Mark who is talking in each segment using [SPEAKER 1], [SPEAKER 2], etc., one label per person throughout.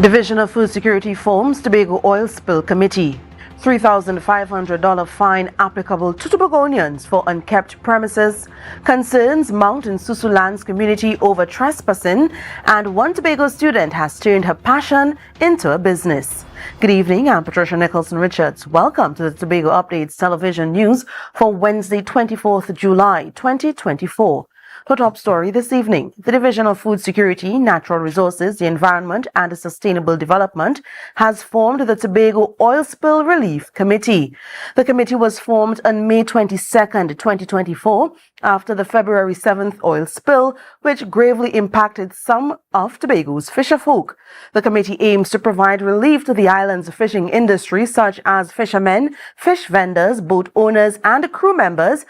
[SPEAKER 1] Division of Food Security forms Tobago Oil Spill Committee. $3,500 fine applicable to Tobagonians for unkept premises. Concerns mount in Susuland's community over trespassing, and one Tobago student has turned her passion into a business. Good evening, I'm Patricia Nicholson-Richards. Welcome to the Tobago Updates television news for Wednesday, 24th July, 2024. The top story this evening: the Division of Food Security, Natural Resources, the Environment and Sustainable Development has formed the Tobago Oil Spill Relief Committee. The committee was formed on May 22nd, 2024, after the February 7th oil spill, which gravely impacted some of Tobago's fisherfolk. The committee aims to provide relief to the island's fishing industry, such as fishermen, fish vendors, boat owners, and crew members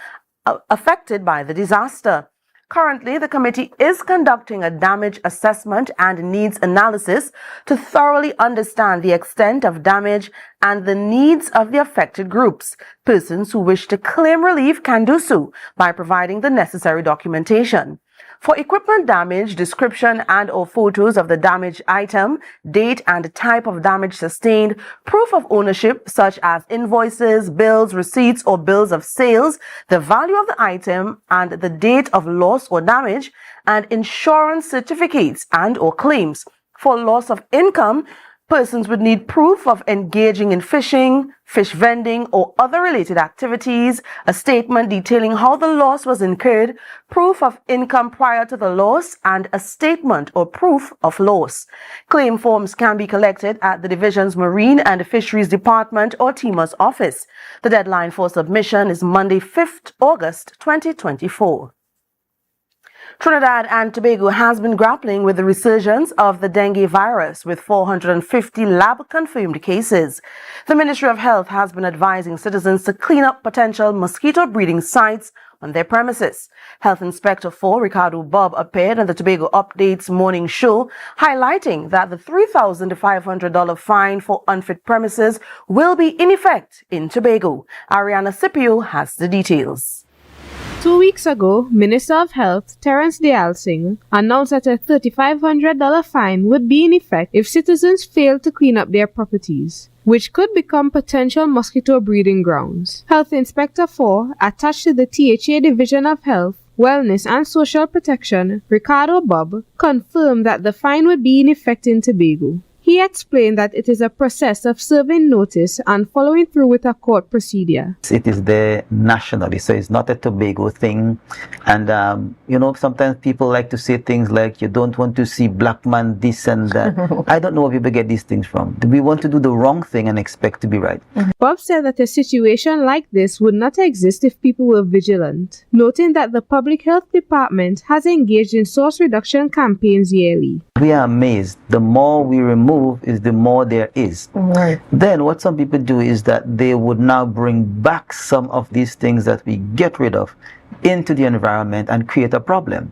[SPEAKER 1] affected by the disaster. Currently, the committee is conducting a damage assessment and needs analysis to thoroughly understand the extent of damage and the needs of the affected groups. Persons who wish to claim relief can do so by providing the necessary documentation. For equipment damage, description and/or photos of the damaged item, date and type of damage sustained, proof of ownership such as invoices, bills, receipts or bills of sales, the value of the item and the date of loss or damage, and insurance certificates and/or claims. For loss of income, persons would need proof of engaging in fishing, fish vending, or other related activities, a statement detailing how the loss was incurred, proof of income prior to the loss, and a statement or proof of loss. Claim forms can be collected at the Division's Marine and Fisheries Department or TEMA's office. The deadline for submission is Monday, 5th August 2024. Trinidad and Tobago has been grappling with the resurgence of the dengue virus, with 450 lab-confirmed cases. The Ministry of Health has been advising citizens to clean up potential mosquito breeding sites on their premises. Health Inspector 4 Ricardo Bob appeared on the Tobago Updates morning show, highlighting that the $3,500 fine for unfit premises will be in effect in Tobago. Ariana Scipio has the details.
[SPEAKER 2] 2 weeks ago, Minister of Health Terence Dialsing announced that a $3,500 fine would be in effect if citizens fail to clean up their properties, which could become potential mosquito breeding grounds. Health Inspector 4, attached to the THA Division of Health, Wellness and Social Protection, Ricardo Bob, confirmed that the fine would be in effect in Tobago. He explained that it is a process of serving notice and following through with a court procedure.
[SPEAKER 3] It is there nationally, so it's not a Tobago thing. And, sometimes people like to say things like, you don't want to see black man this and that. I don't know where people get these things from. We want to do the wrong thing and expect to be right.
[SPEAKER 2] Bob said that a situation like this would not exist if people were vigilant, noting that the Public Health Department has engaged in source reduction campaigns yearly.
[SPEAKER 3] We are amazed. The more we remove is the more there is.
[SPEAKER 4] Right.
[SPEAKER 3] Then what some people do is that they would now bring back some of these things that we get rid of into the environment and create a problem.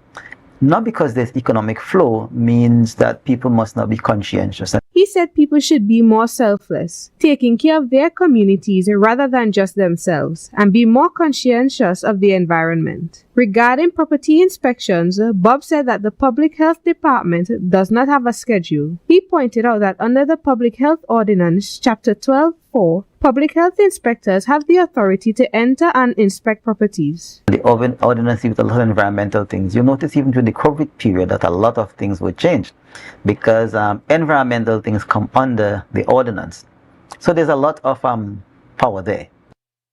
[SPEAKER 3] Not because there's economic flow means that people must not be conscientious.
[SPEAKER 2] He said people should be more selfless, taking care of their communities rather than just themselves, and be more conscientious of the environment. Regarding property inspections, Bob said that the Public Health Department does not have a schedule. He pointed out that under the Public Health Ordinance, Chapter 12(4), public health inspectors have the authority to enter and inspect properties.
[SPEAKER 3] The ordinance with a lot of environmental things. You notice even during the COVID period that a lot of things were changed because environmental things come under the ordinance. So there's a lot of power there.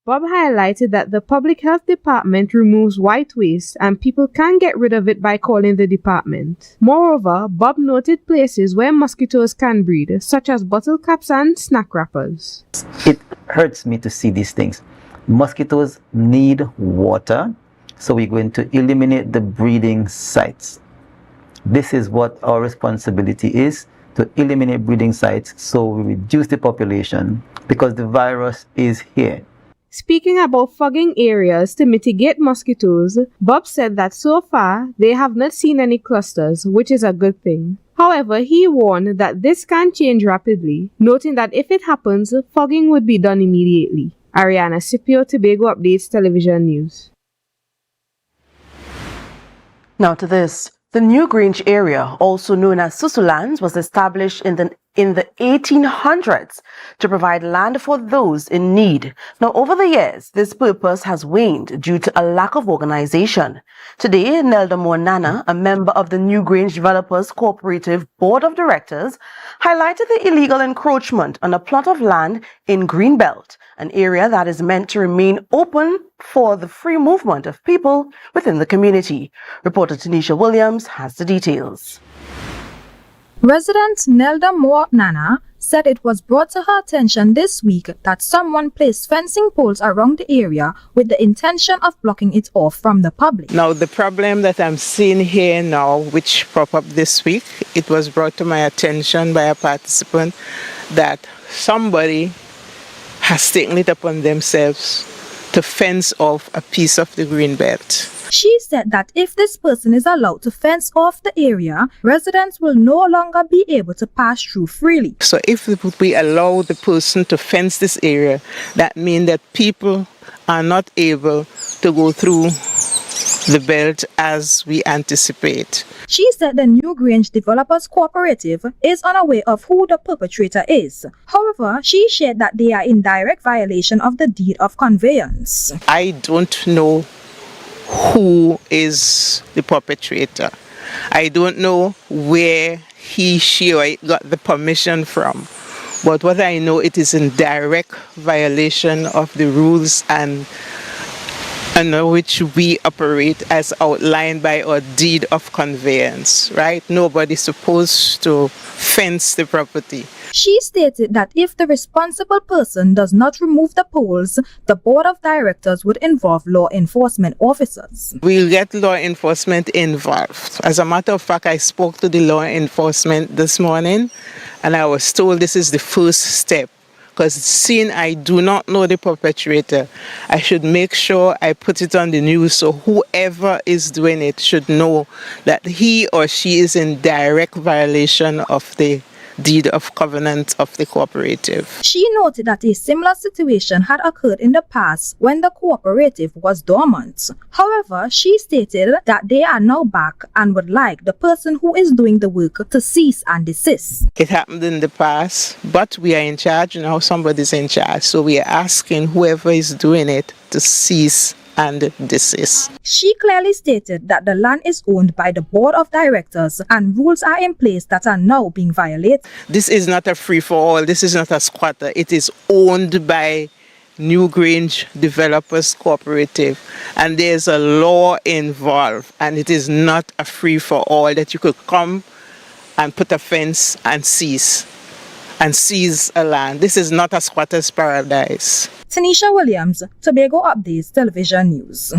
[SPEAKER 2] Bob highlighted that the Public Health Department removes white waste and people can get rid of it by calling the department. Moreover, Bob noted places where mosquitoes can breed, such as bottle caps and snack wrappers.
[SPEAKER 3] It hurts me to see these things. Mosquitoes need water, so we're going to eliminate the breeding sites. This is what our responsibility is, to eliminate breeding sites so we reduce the population because the virus is here.
[SPEAKER 2] Speaking about fogging areas to mitigate mosquitoes, Bob said that so far they have not seen any clusters, which is a good thing. However, he warned that this can change rapidly, noting that if it happens, fogging would be done immediately. Ariana Scipio, Tobago Updates Television News.
[SPEAKER 1] Now to this. The New Grange area, also known as Susulands, was established in the in the 1800s to provide land for those in need. Now, over the years, this purpose has waned due to a lack of organization. Today, Nelda Nana, a member of the New Grange Developers Cooperative Board of Directors, highlighted the illegal encroachment on a plot of land in Greenbelt, an area that is meant to remain open for the free movement of people within the community. Reporter Tanisha Williams has the details.
[SPEAKER 4] Resident Nelda Nana said it was brought to her attention this week that someone placed fencing poles around the area with the intention of blocking it off from the public.
[SPEAKER 5] Now, the problem that I'm seeing here now, which popped up this week, it was brought to my attention by a participant that somebody has taken it upon themselves to fence off a piece of the green belt.
[SPEAKER 4] She said that if this person is allowed to fence off the area, residents will no longer be able to pass through freely.
[SPEAKER 5] So if we allow the person to fence this area, that means that people are not able to go through the belt as we anticipate.
[SPEAKER 4] She said the New Grange Developers Cooperative is unaware of who the perpetrator is. However, she shared that they are in direct violation of the deed of conveyance.
[SPEAKER 5] I don't know who is the perpetrator. I don't know where he, she, or it got the permission from. But what I know, it is in direct violation of the rules and under which we operate as outlined by our deed of conveyance, right? Nobody's supposed to fence the property.
[SPEAKER 4] She stated that if the responsible person does not remove the poles, the board of directors would involve law enforcement officers.
[SPEAKER 5] We'll get law enforcement involved. As a matter of fact, I spoke to the law enforcement this morning and I was told this is the first step. Because seeing I do not know the perpetrator, I should make sure I put it on the news so whoever is doing it should know that he or she is in direct violation of the deed of covenant of the cooperative.
[SPEAKER 4] She noted that a similar situation had occurred in the past when the cooperative was dormant. However, she stated that they are now back and would like the person who is doing the work to cease and desist.
[SPEAKER 5] It happened in the past, but we are in charge now, somebody's in charge. So we are asking whoever is doing it to cease and desist.
[SPEAKER 4] She clearly stated that the land is owned by the board of directors and rules are in place that are now being violated.
[SPEAKER 5] This is not a free-for-all, this is not a squatter. It is owned by New Grange Developers Cooperative and there's a law involved and it is not a free-for-all that you could come and put a fence and seize a land. This is not a squatter's paradise.
[SPEAKER 4] Tanisha Williams, Tobago Updates Television News.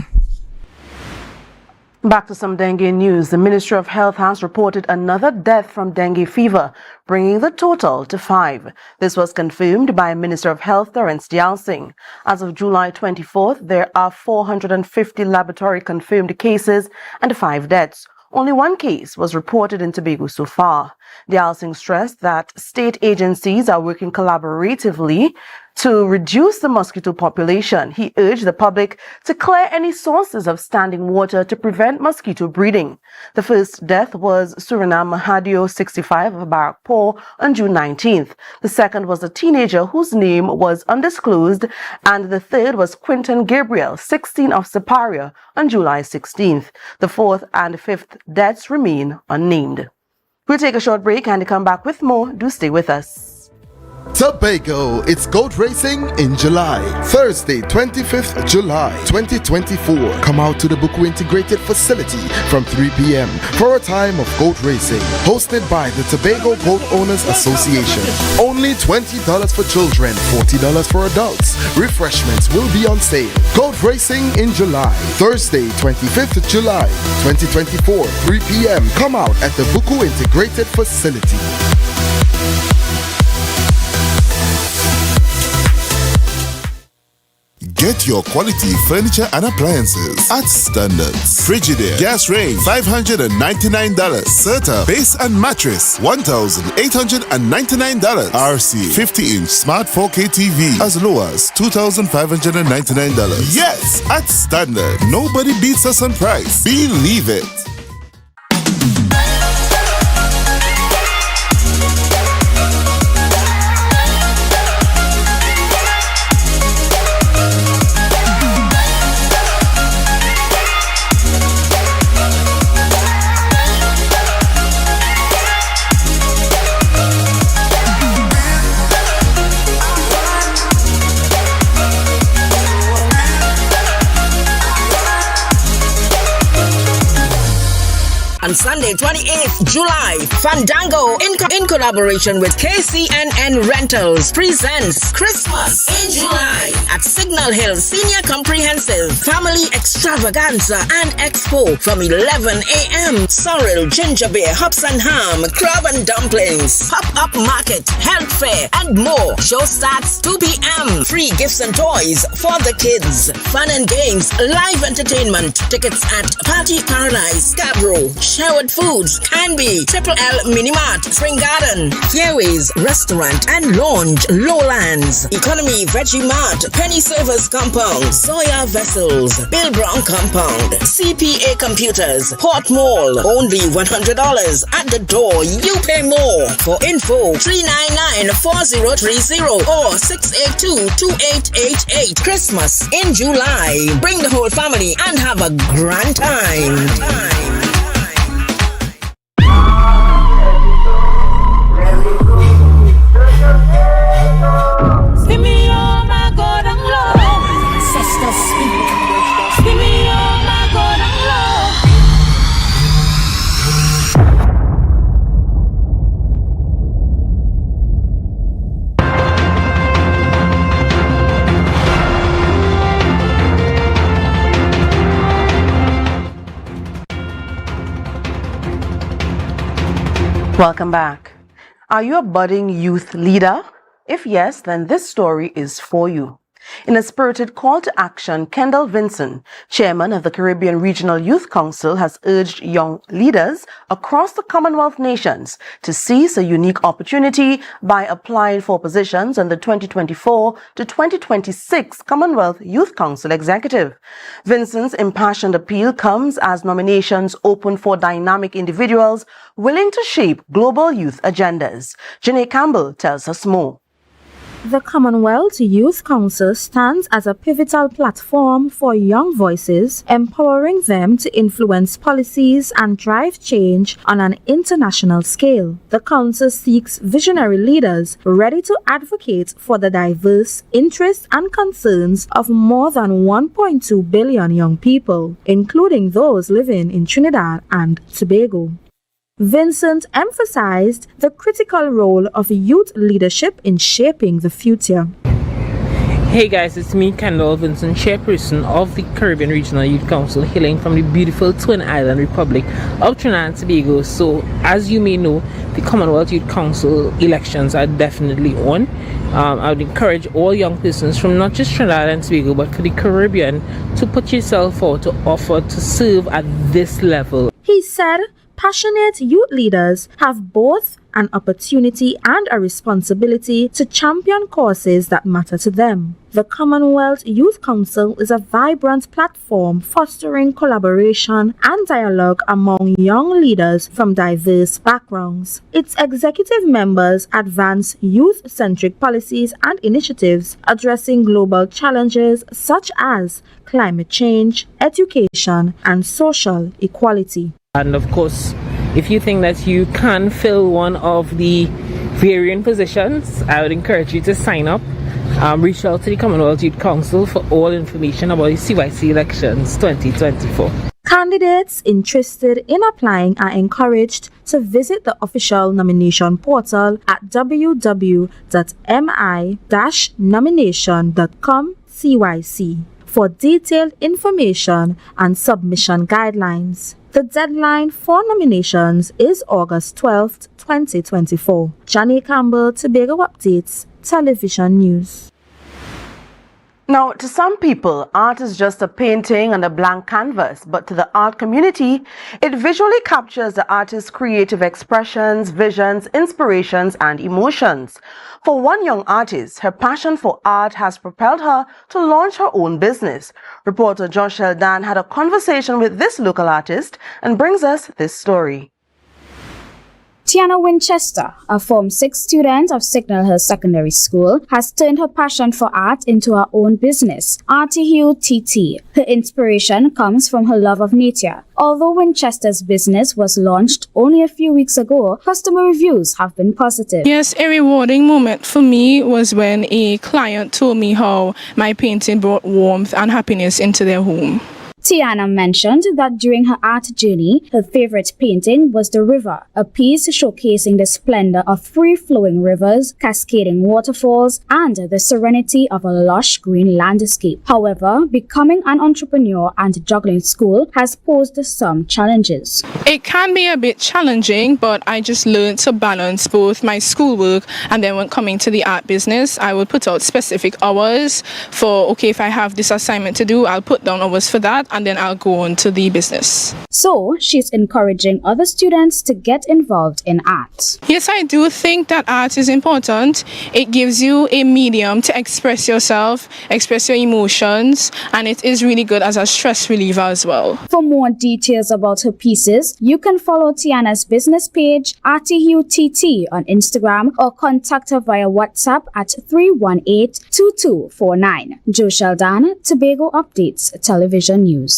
[SPEAKER 1] Back to some dengue news. The Ministry of Health has reported another death from dengue fever, bringing the total to 5. This was confirmed by Minister of Health Terence Dialsing. As of July 24th, there are 450 laboratory confirmed cases and 5 deaths. Only 1 case was reported in Tobago so far. Dialsing stressed that state agencies are working collaboratively to reduce the mosquito population. He urged the public to clear any sources of standing water to prevent mosquito breeding. The first death was Suriname Mahadio, 65, of Barakpo on June 19th. The second was a teenager whose name was undisclosed, and the third was Quinton Gabriel, 16, of Siparia on July 16th. The fourth and fifth deaths remain unnamed. We'll take a short break and come back with more. Do stay with us.
[SPEAKER 6] Tobago, it's goat racing in July. Thursday, 25th July 2024. Come out to the Buku Integrated Facility from 3 p.m. for a time of goat racing. Hosted by the Tobago Goat Owners Association. Only $20 for children, $40 for adults. Refreshments will be on sale. Goat racing in July. Thursday, 25th July 2024, 3 p.m. Come out at the Buku Integrated Facility.
[SPEAKER 7] Get your quality furniture and appliances at Standards. Frigidaire gas range $599. Serta base and mattress $1,899. RC 50-inch smart 4K TV as low as $2,599. Yes, at Standard. Nobody beats us on price. Believe it.
[SPEAKER 8] on Sunday, 28th July. Fandango in collaboration with KCNN Rentals presents Christmas in July at Signal Hill Senior Comprehensive Family Extravaganza and Expo from 11 a.m. Sorrel, ginger beer, hops and ham, crab and dumplings, pop-up market, health fair, and more. Show starts 2 p.m. Free gifts and toys for the kids. Fun and games, live entertainment. Tickets at Party Paradise, Scarborough, Sherwood Foods, Canby, Triple L Minimart, Spring Garden, Fairways, Restaurant and Lounge, Lowlands, Economy Veggie Mart, Penny Service Compound, Zoya Vessels, Bill Brown Compound, CPA Computers, Port Mall. Only $100 at the door. You pay more. For info, 399-4030 or 682-2888. Christmas in July. Bring the whole family and have a grand time.
[SPEAKER 1] Welcome back. Are you a budding youth leader? If yes, then this story is for you. In a spirited call to action, Kendall Vinson, chairman of the Caribbean Regional Youth Council, has urged young leaders across the Commonwealth nations to seize a unique opportunity by applying for positions on the 2024 to 2026 Commonwealth Youth Council Executive. Vinson's impassioned appeal comes as nominations open for dynamic individuals willing to shape global youth agendas. Janae Campbell tells us more.
[SPEAKER 4] The Commonwealth Youth Council stands as a pivotal platform for young voices, empowering them to influence policies and drive change on an international scale. The Council seeks visionary leaders ready to advocate for the diverse interests and concerns of more than 1.2 billion young people, including those living in Trinidad and Tobago. Vincent emphasized the critical role of youth leadership in shaping the future.
[SPEAKER 9] Hey guys, it's me, Kendall Vincent, chairperson of the Caribbean Regional Youth Council, hailing from the beautiful Twin Island Republic of Trinidad and Tobago. So, as you may know, the Commonwealth Youth Council elections are definitely on. I would encourage all young persons from not just Trinidad and Tobago, but for the Caribbean, to put yourself forward to offer to serve at this level.
[SPEAKER 4] He said, passionate youth leaders have both an opportunity and a responsibility to champion causes that matter to them. The Commonwealth Youth Council is a vibrant platform fostering collaboration and dialogue among young leaders from diverse backgrounds. Its executive members advance youth-centric policies and initiatives addressing global challenges such as climate change, education, and social equality.
[SPEAKER 9] And of course, if you think that you can fill one of the varying positions, I would encourage you to sign up. Reach out to the Commonwealth Youth Council for all information about the CYC elections 2024.
[SPEAKER 4] Candidates interested in applying are encouraged to visit the official nomination portal at www.mi-nomination.com CYC for detailed information and submission guidelines. The deadline for nominations is August 12th, 2024. Janae Campbell, Tobago Updates, Television News.
[SPEAKER 1] Now, to some people, art is just a painting on a blank canvas, but to the art community, it visually captures the artist's creative expressions, visions, inspirations, and emotions. For one young artist, her passion for art has propelled her to launch her own business. Reporter Josh Eldan had a conversation with this local artist and brings us this story.
[SPEAKER 10] Tiana Winchester, a Form 6 student of Signal Hill Secondary School, has turned her passion for art into her own business, Artihue TT. Her inspiration comes from her love of nature. Although Winchester's business was launched only a few weeks ago, customer reviews have been positive.
[SPEAKER 11] Yes, a rewarding moment for me was when a client told me how my painting brought warmth and happiness into their home.
[SPEAKER 10] Tiana mentioned that during her art journey, her favorite painting was The River, a piece showcasing the splendor of free-flowing rivers, cascading waterfalls, and the serenity of a lush green landscape. However, becoming an entrepreneur and juggling school has posed some challenges.
[SPEAKER 11] It can be a bit challenging, but I just learned to balance both my schoolwork and then when coming to the art business, I would put out specific hours for, okay, if I have this assignment to do, I'll put down hours for that and then I'll go on to the business.
[SPEAKER 10] So, she's encouraging other students to get involved in art.
[SPEAKER 11] Yes, I do think that art is important. It gives you a medium to express yourself, express your emotions, and it is really good as a stress reliever as well.
[SPEAKER 10] For more details about her pieces, you can follow Tiana's business page, RTUTT, on Instagram, or contact her via WhatsApp at 318-2249. Jo Sheldon, Tobago Updates, Television News.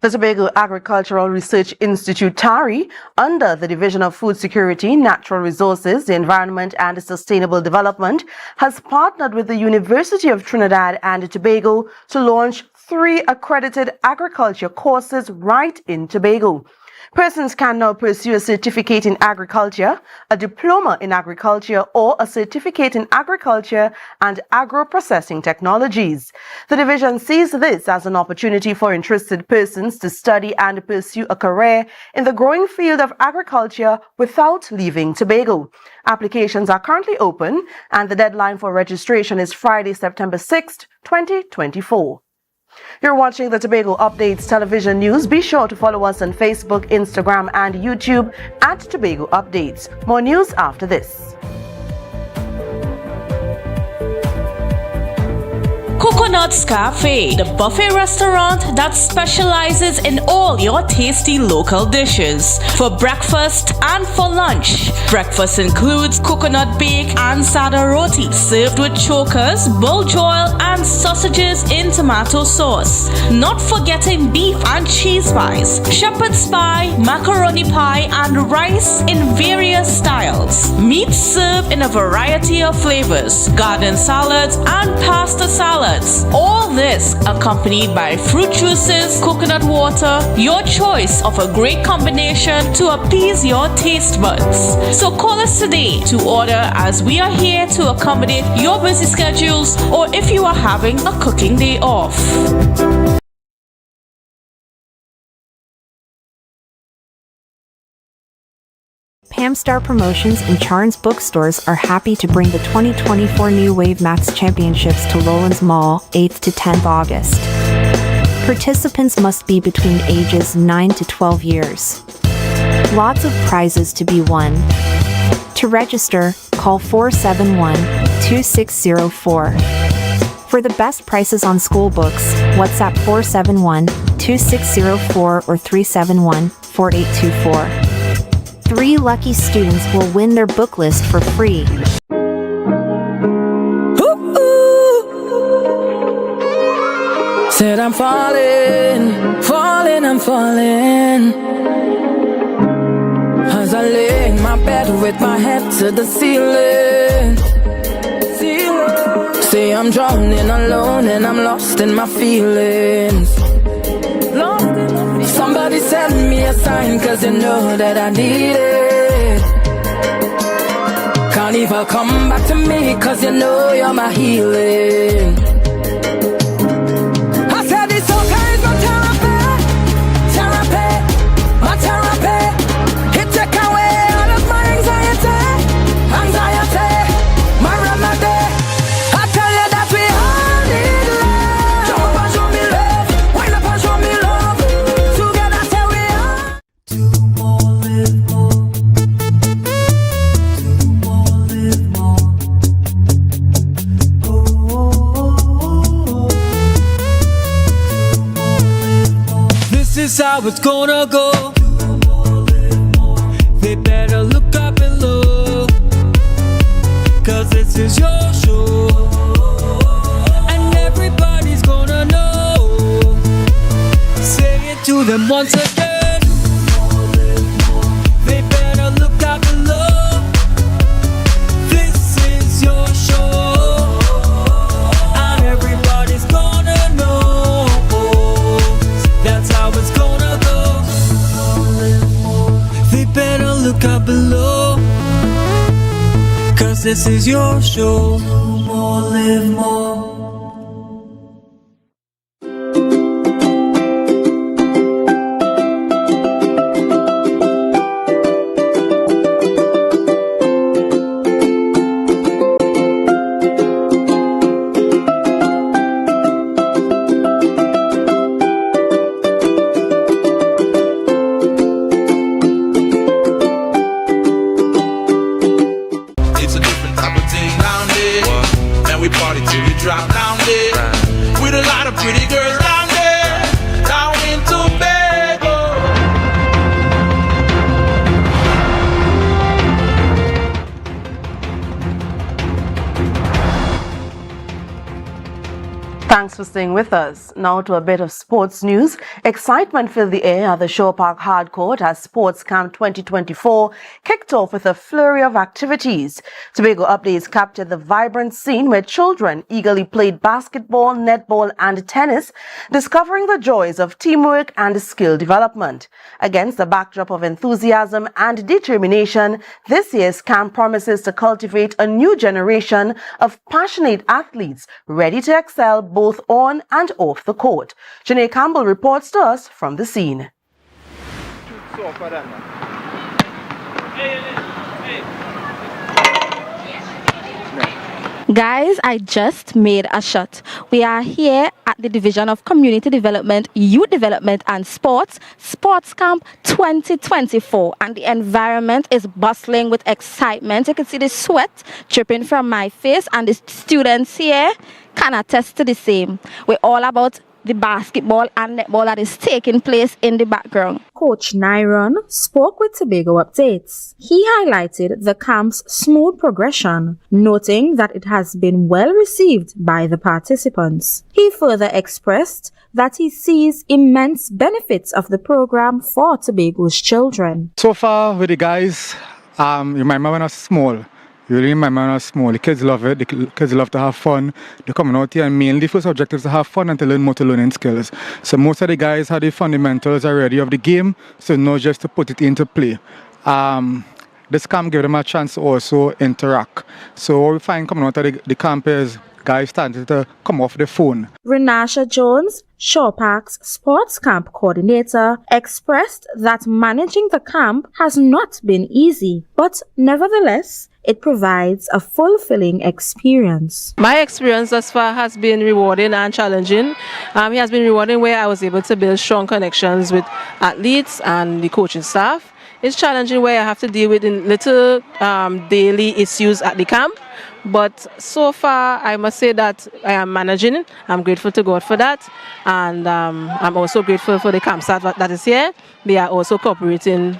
[SPEAKER 1] The Tobago Agricultural Research Institute, TARI, under the Division of Food Security, Natural Resources, the Environment and Sustainable Development, has partnered with the University of Trinidad and Tobago to launch 3 accredited agriculture courses right in Tobago. Persons can now pursue a certificate in agriculture, a diploma in agriculture, or a certificate in agriculture and agro-processing technologies. The division sees this as an opportunity for interested persons to study and pursue a career in the growing field of agriculture without leaving Tobago. Applications are currently open, and the deadline for registration is Friday, September 6th, 2024. You're watching the Tobago Updates Television News. Be sure to follow us on Facebook, Instagram, and YouTube at Tobago Updates. More news after this.
[SPEAKER 12] Coconut's Cafe, the buffet restaurant that specializes in all your tasty local dishes. For breakfast and for lunch. Breakfast includes coconut bake and sada roti, served with chokers, bull joil, and sausages in tomato sauce. Not forgetting beef and cheese pies, shepherd's pie, macaroni pie, and rice in various styles. Meat served in a variety of flavors, garden salads, and pasta salads. All this accompanied by fruit juices, coconut water, your choice of a great combination to appease your taste buds. So call us today to order, as we are here to accommodate your busy schedules or if you are having a cooking day off.
[SPEAKER 13] Pamstar Promotions and Charns Bookstores are happy to bring the 2024 New Wave Max Championships to Lowlands Mall, 8th to 10th August. Participants must be between ages 9 to 12 years. Lots of prizes to be won. To register, call 471-2604. For the best prices on school books, WhatsApp 471-2604 or 371-4824. 3 lucky students will win their book list for free.
[SPEAKER 14] Said I'm falling, I'm falling. As I lay in my bed with my head to the ceiling. Say I'm drowning alone and I'm lost in my feelings. Somebody send me a sign, cause you know that I need it. Carnival, come back to me, cause you know you're my healing. I said this okay is my therapy, my therapy. It take away all of my anxiety, my remedy. I tell you that we all need love. Jump up and show me love, wind up and show me love. Together say we are. Do more, live more. Do more, live more. Oh, this is how it's gonna go. They better look up and look, cause this is your show. And everybody's gonna know. Say it to them once again. They better look up and look. This is your show. And everybody's gonna know. look out below, 'cause this is your show. More, live more.
[SPEAKER 15] Drop down there with a lot of pretty girls down there, down in Tobago.
[SPEAKER 1] Thanks for staying with us. Now to a bit of sports news. Excitement filled the air at the Shore Park Hard Court as Sports Camp 2024 kicked off with a flurry of activities. Tobago Updates captured the vibrant scene where children eagerly played basketball, netball and tennis, discovering the joys of teamwork and skill development. Against the backdrop of enthusiasm and determination, this year's camp promises to cultivate a new generation of passionate athletes ready to excel both on and off the court. Janae Campbell reports to us from the scene.
[SPEAKER 16] Guys, I just made a shot. We are here at the Division of Community Development, Youth Development and Sports Camp 2024, and the environment is bustling with excitement. You can see the sweat dripping from my face, and the students here can attest to the same. We're all about the basketball and netball that is taking place in the background.
[SPEAKER 4] Coach Nyron spoke with Tobago Updates. He highlighted the camp's smooth progression, noting that it has been well received by the participants. He further expressed that he sees immense benefits of the program for Tobago's children.
[SPEAKER 17] So far with the guys, you remember when I was small. You really remember when I was small. The kids love it. The kids love to have fun. They're coming out here and mainly the first objective is to have fun and to learn motor learning skills. So most of the guys have the fundamentals already of the game, so not just to put it into play. This camp gives them a chance to also interact. So what we find coming out of the camp is guys starting to come off the phone.
[SPEAKER 4] Renasha Jones, Shore Park's sports camp coordinator, expressed that managing the camp has not been easy, but nevertheless, it provides a fulfilling experience.
[SPEAKER 18] My experience thus far has been rewarding and challenging. It has been rewarding where I was able to build strong connections with athletes and the coaching staff. It's challenging where I have to deal with little daily issues at the camp. But so far, I must say that I am managing. I'm grateful to God for that. And I'm also grateful for the camp staff that is here. They are also cooperating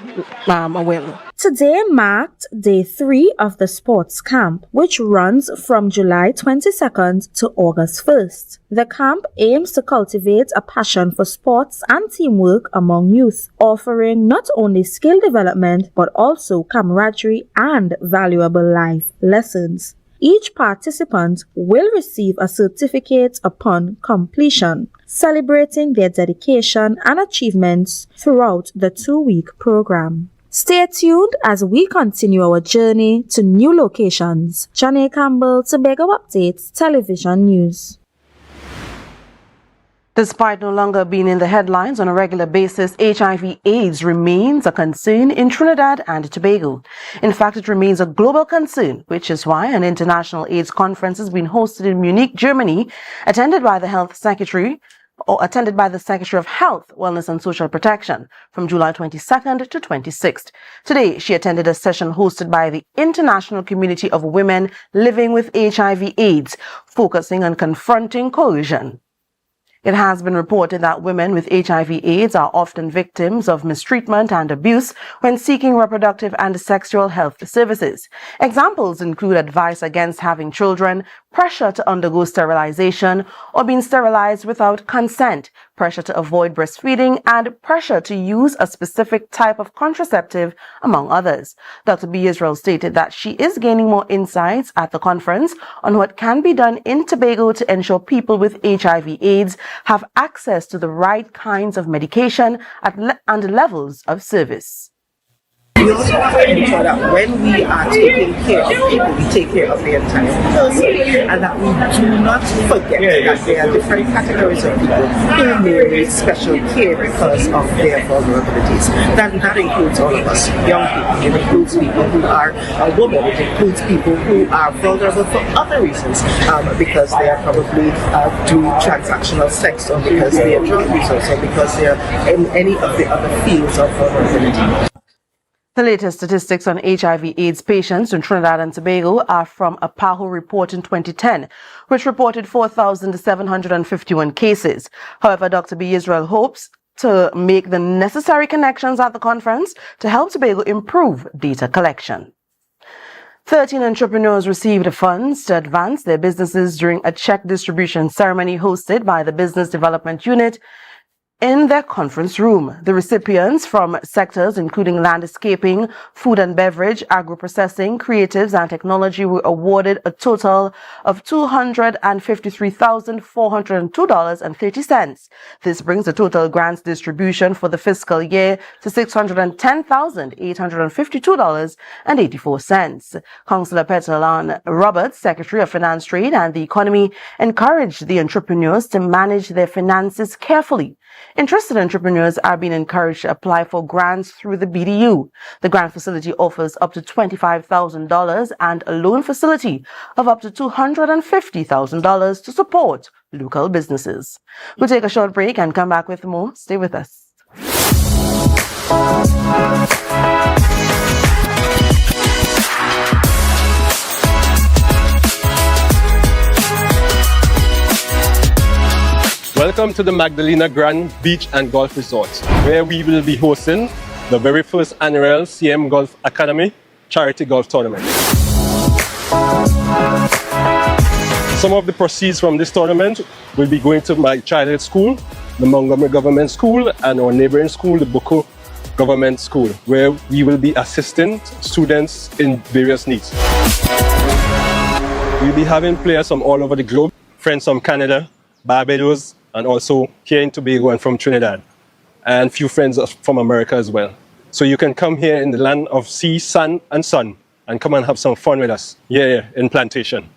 [SPEAKER 18] well.
[SPEAKER 4] Today marked day 3 of the sports camp, which runs from July 22nd to August 1st. The camp aims to cultivate a passion for sports and teamwork among youth, offering not only skill development but also camaraderie and valuable life lessons. Each participant will receive a certificate upon completion, celebrating their dedication and achievements throughout the 2-week program. Stay tuned as we continue our journey to new locations. Janae Campbell, Tobago Updates, Television News.
[SPEAKER 1] Despite no longer being in the headlines on a regular basis, HIV/AIDS remains a concern in Trinidad and Tobago. In fact, it remains a global concern, which is why an international AIDS conference has been hosted in Munich, Germany, attended by the Secretary of Health, Wellness and Social Protection from July 22nd to 26th. Today, she attended a session hosted by the International Community of Women Living with HIV/AIDS, focusing on confronting coercion. It has been reported that women with HIV/AIDS are often victims of mistreatment and abuse when seeking reproductive and sexual health services. Examples include advice against having children, pressure to undergo sterilization or being sterilized without consent, pressure to avoid breastfeeding, and pressure to use a specific type of contraceptive, among others. Dr. B. Israel stated that she is gaining more insights at the conference on what can be done in Tobago to ensure people with HIV/AIDS have access to the right kinds of medication and levels of service.
[SPEAKER 19] We also have to ensure that when we are taking care of people, we take care of the entire person, and that we do not forget that there are different categories of people who need special care because of their vulnerabilities. That includes all of us, young people. It includes people who are women. It includes people who are vulnerable for other reasons, because they are probably doing transactional sex, or because they are drug users, or because they are in any of the other fields of vulnerability.
[SPEAKER 1] The latest statistics on HIV/AIDS patients in Trinidad and Tobago are from a PAHO report in 2010, which reported 4,751 cases. However, Dr. B. Israel hopes to make the necessary connections at the conference to help Tobago improve data collection. 13 entrepreneurs received funds to advance their businesses during a check distribution ceremony hosted by the Business Development Unit in their conference room. The recipients from sectors including landscaping, food and beverage, agro-processing, creatives and technology were awarded a total of $253,402.30. This brings the total grants distribution for the fiscal year to $610,852.84. Councillor Petalon Roberts, Secretary of Finance, Trade and the Economy, encouraged the entrepreneurs to manage their finances carefully. Interested entrepreneurs are being encouraged to apply for grants through the BDU. The grant facility offers up to $25,000 and a loan facility of up to $250,000 to support local businesses. We'll take a short break and come back with more. Stay with us.
[SPEAKER 20] Welcome to the Magdalena Grand Beach and Golf Resort, where we will be hosting the very first annual CM Golf Academy Charity Golf Tournament. Some of the proceeds from this tournament will be going to my childhood school, the Montgomery Government School, and our neighboring school, the Bucco Government School, where we will be assisting students in various needs. We'll be having players from all over the globe, friends from Canada, Barbados, and also here in Tobago and from Trinidad, and few friends from America as well. So you can come here in the land of sea, sun, and sun, and come and have some fun with us here in Plantation.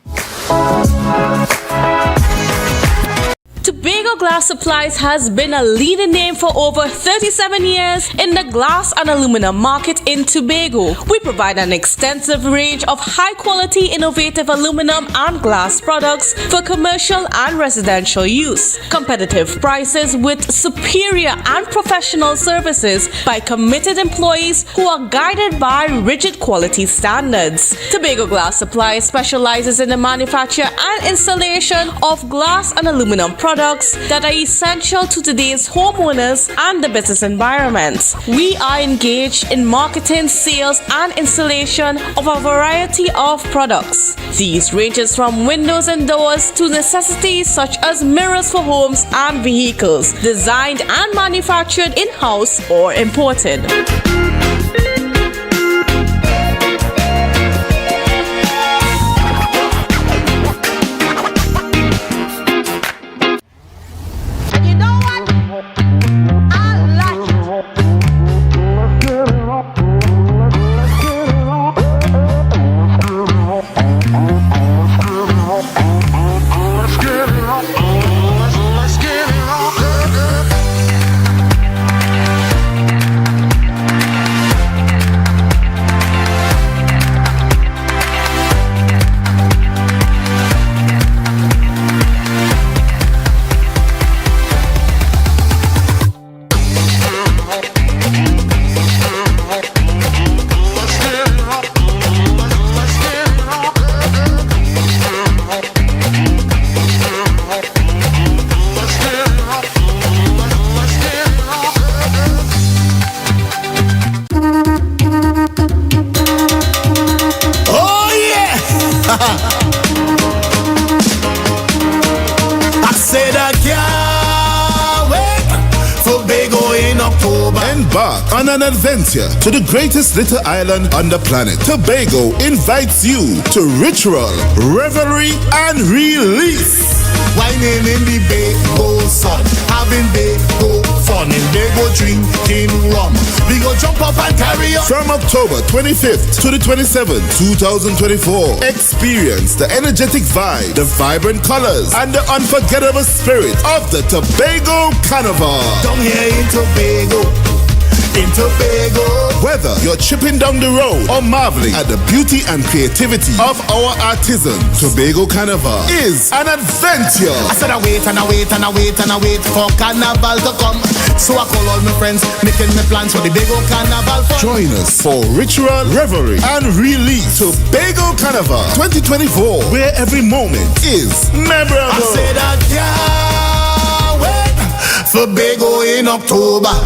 [SPEAKER 12] Tobago Glass Supplies has been a leading name for over 37 years in the glass and aluminum market in Tobago. We provide an extensive range of high-quality, innovative aluminum and glass products for commercial and residential use. Competitive prices with superior and professional services by committed employees who are guided by rigid quality standards. Tobago Glass Supplies specializes in the manufacture and installation of glass and aluminum products that are essential to today's homeowners and the business environment. We are engaged in marketing, sales, and installation of a variety of products. These ranges from windows and doors to necessities such as mirrors for homes and vehicles, designed and manufactured in-house or imported.
[SPEAKER 7] Embark on an adventure to the greatest little island on the planet. Tobago invites you to ritual, revelry, and release.
[SPEAKER 21] Whining in the bay, go sun, having bay, go
[SPEAKER 7] fun and they go drinking rum. We go jump up and carry on. From October 25th to the 27th, 2024, experience the energetic vibe, the vibrant colors, and the unforgettable spirit of the Tobago Carnival. Down here in Tobago. In Tobago. Whether you're tripping down the road or marveling at the beauty and creativity of our artisans, Tobago Carnival is an adventure.
[SPEAKER 21] I said I wait and I wait and I wait and I wait for Carnival to come. So I call all my friends, making my plans for the Tobago Carnival fun.
[SPEAKER 7] Join us for ritual, revelry, and release. Tobago Carnival 2024, where every moment is memorable.
[SPEAKER 21] I said I can't wait for Tobago in October.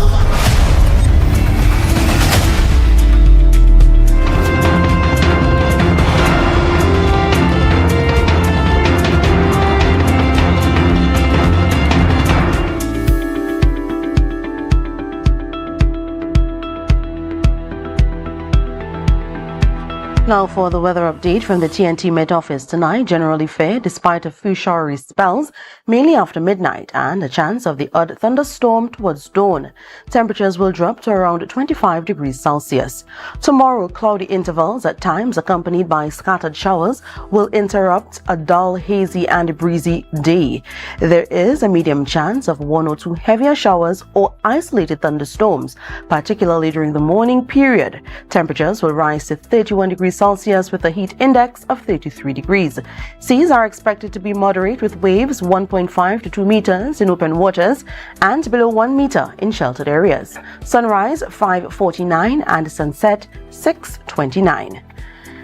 [SPEAKER 1] Now for the weather update from the TNT Met Office tonight. Generally fair despite a few showery spells, mainly after midnight, and a chance of the odd thunderstorm towards dawn. Temperatures will drop to around 25 degrees Celsius. Tomorrow, cloudy intervals at times accompanied by scattered showers will interrupt a dull, hazy and breezy day. There is a medium chance of 1 or 2 heavier showers or isolated thunderstorms, particularly during the morning period. Temperatures will rise to 31 degrees Celsius with a heat index of 33 degrees. Seas are expected to be moderate with waves 1.5 to 2 meters in open waters and below 1 meter in sheltered areas. Sunrise 5:49 and sunset 6:29.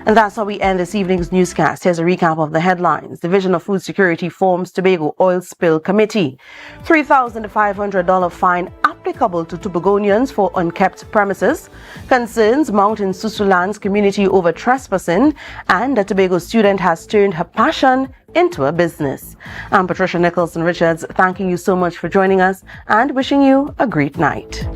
[SPEAKER 1] And that's how we end this evening's newscast. Here's a recap of the headlines. Division of Food Security forms Tobago Oil Spill Committee. $3,500 fine applicable to Tobagonians for unkept premises. Concerns mount in Susuland's community over trespassing. And a Tobago student has turned her passion into a business. I'm Patricia Nicholson Richards, thanking you so much for joining us and wishing you a great night.